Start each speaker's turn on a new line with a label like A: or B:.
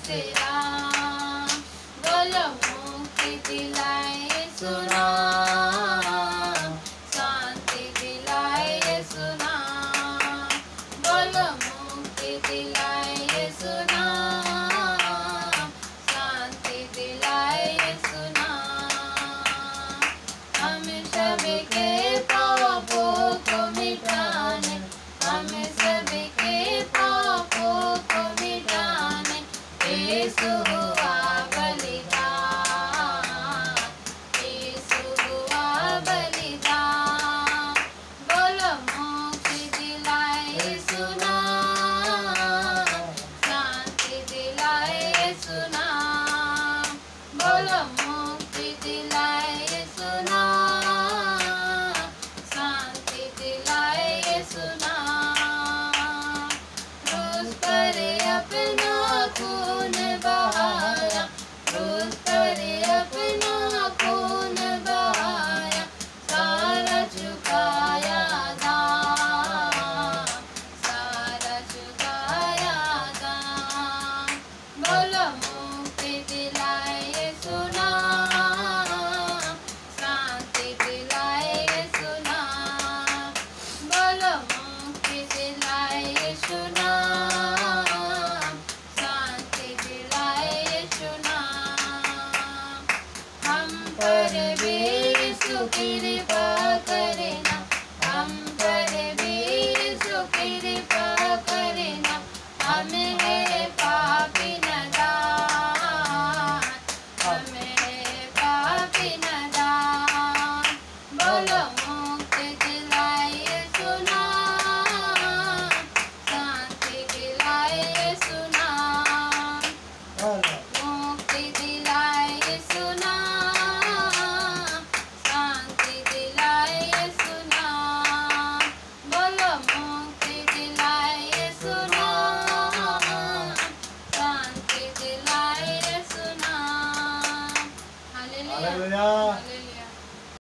A: से राम, बोलो मुक्ति दिलाए यीशु नाम, शांति दिलाए यीशु नाम, बोलो मुक्ति दिलाए यीशु नाम, शांति दिलाए यीशु नाम। हम सबके पापों को मिटाने, हम सबके पापों को मिटाने यीशु हुआ बलिदान, यीशु हुआ बलिदान। बोलो मुक्ति दिलाए यीशु नाम, शांति दिलाए यीशु नाम, बोलो मुक्ति दिलाए यीशु नाम, शांति दिलाए यीशु नाम। क्रूस पर अपना खून बहाया, क्रूस पर अपना खून बहाया, सारा चुकाया दाम, सारा चुकाया दाम। बोलो मुक्ति दिलाए यीशु नाम, शांति दिलाए यीशु नाम, बोलो मुक्ति दिलाए यीशु नाम, शांति दिलाए यीशु नाम। हम पर भी यीशु कृपा करे ना, हम पर भी यीशु कृपा करे ना, हम है पापी नादान, हम है पापी नादान। बोलो